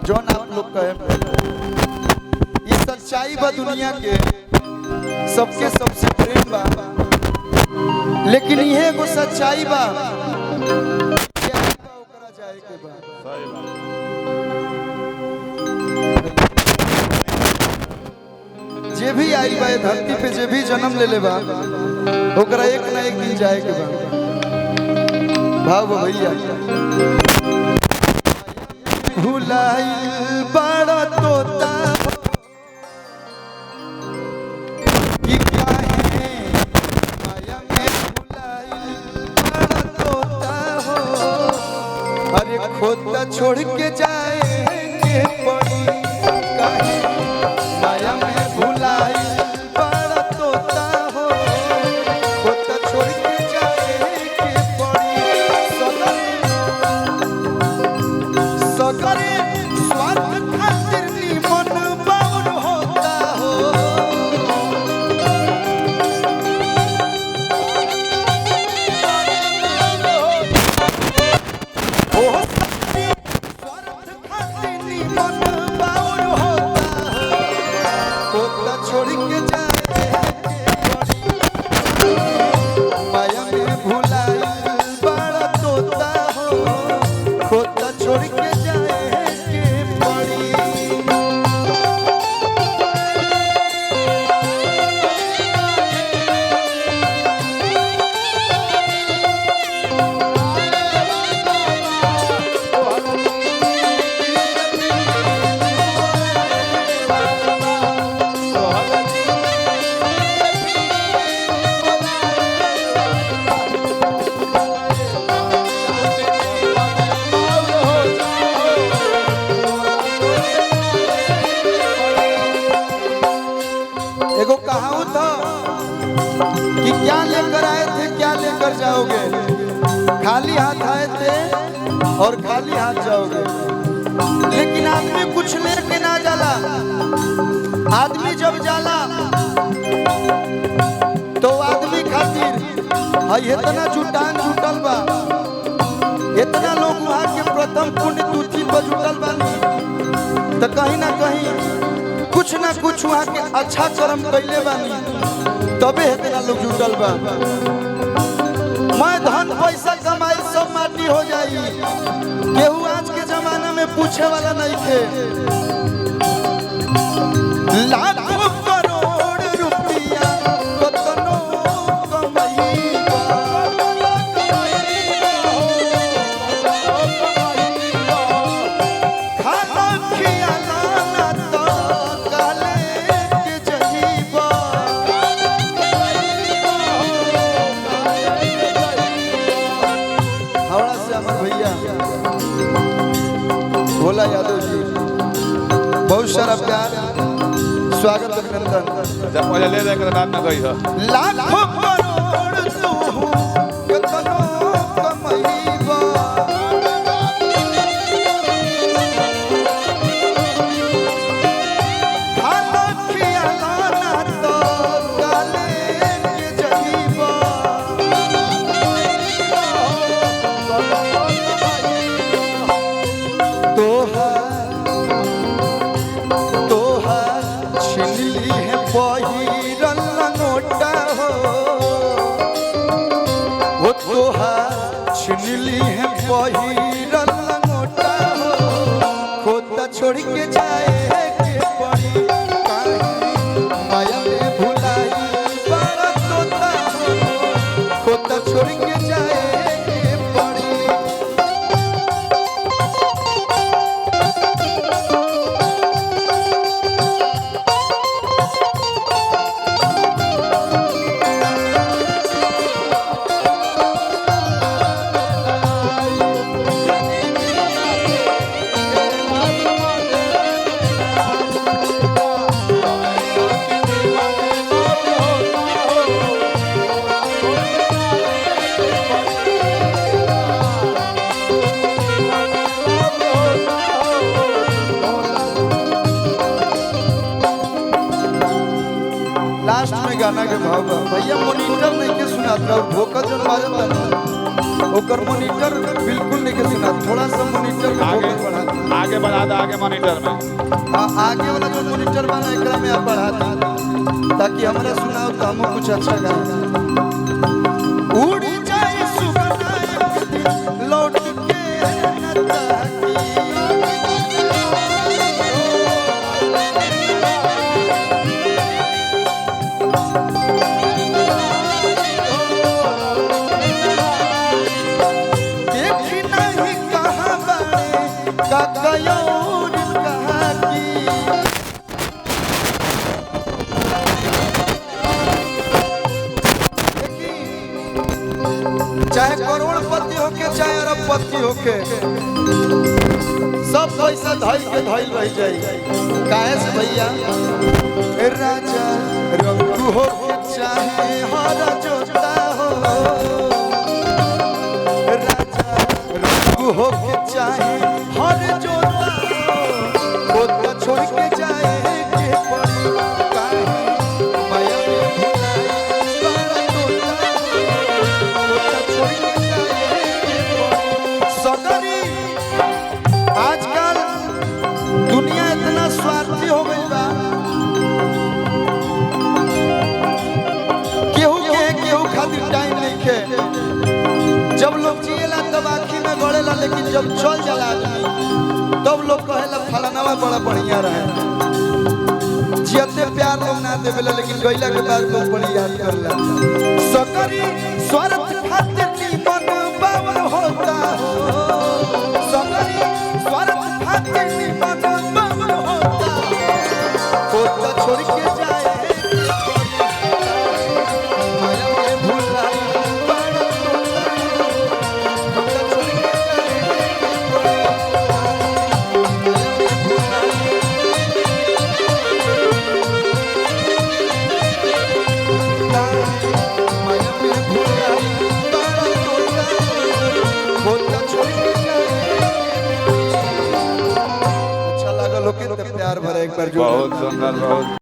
जौन आप लोग कहे ये सच्चाई बा दुनिया के सबके सबसे प्रेम बा, लेकिन ये एगो सच्चाई बा जाए के बा। जे भी आई बा धरती पे जे भी जन्म ले ले बा ओकरा एक ना एक दिन जाए के बा। भाव भैया भुलाइल बड़ा तोता कि काहे माया में भुलाइल बड़ा तोता हो। अरे खोता छोड़ के जाएंगे पड़ी काहे माया में भुलाइल बड़ा तोता हो। खोता छोड़ के जाएंगे पड़ी सगरे स्वार्थ खातिर निमन बाउर होता हो। स्वार्थ खातिर निमन बाउर होता हो। खोता छोड़ के जाए माया में भुलाइल बड़ा तोता हो। खोता छोड़ के एगो कहावत था कि क्या लेकर आए थे क्या लेकर जाओगे। खाली हाथ आए थे और खाली हाथ जाओगे। लेकिन आदमी कुछ लेके ना जाला। आदमी जब जाला तो आदमी खातिर इतना जुटान जुटल बा, इतना लोग वहाँ के प्रथम पुण्य तिथि पर जुटल बानी, तो कहीं ना कहीं कुछ ना कुछ वहाँ के अच्छा कर्म कैले बानी, तबे इतना लोग जुटल बा। मैं धन पैसा कमाई सब माटी हो जाई, केहू आज के जमाना में पूछे वाला नहीं थे। लाखों करोड़ रुपया कतनो कमाईबा, खाना खियाला ना तो काले के जहीबा। हावड़ा से अमर भैया भोला यादव जी बहुत सारा प्यार स्वागत अभिनंदन। जब पहले ले जाकर बात ना कही हो। लाखों करोड़ तू कतनो कमाईबा, खाना खियाला ना तो काले के जहीबा। तोहार छीन ली है पहिरल लंगोटा हो। वो तोहार छीन ली है पहिरल लंगोटा हो। खोता छोड़ के जाए के पड़ी काहे माया में भुलाई बड़ा तोता हो। खोता छोड़ के जाए के पड़ी। गाना के भाव बा भैया मॉनिटर नहीं के सुनाता और भोकल जो बाजता ना ओकर मॉनिटर बिल्कुल नहीं के सुनाता थोड़ा सा मॉनिटर में भोकल बढ़ा आगे बढ़ा दो आगे मॉनिटर में आगे वाला जो मॉनिटर बना एकरा में आप बढ़ा दी ताकि हमरा सुनाओ तो हम कुछ अच्छा गाए उड़ जाए सुगना लौट के न ताकी चाहे करोड़पति होके चाहे अरबपति होके सब पैसा धइल के धइल रह जाई काहे से भैया राजा रंगू होके चाहे हर जोता हो राजा रंगू होके चाहे हर जोता हो तो छोड़ के जाए के पड़ी काहे माया में भुलाई बड़ा तोता आजकल दुनिया इतना स्वार्थी हो गई बा केहू खातिर टाइम नहीं खे जब लोग जिएला तब आँखी में गड़ेला लेकिन जब चल जाला आदमी तब लोग कहेला फलानावा बड़ा बढ़िया रहे जियते प्यार लोग ना देवेला लेकिन गइला के बाद लोग बड़ी याद करला सकरी स्वार्थ खातिर निमन बावन होता हो सकरी स्वार्थ खातिर निमन बावन होता हो तो छोड़ के जाए माया में भुलाई बड़ा तोता छोड़ के अच्छा लगा लोग प्यार भरा एक बार बहुत सुंदर बहुत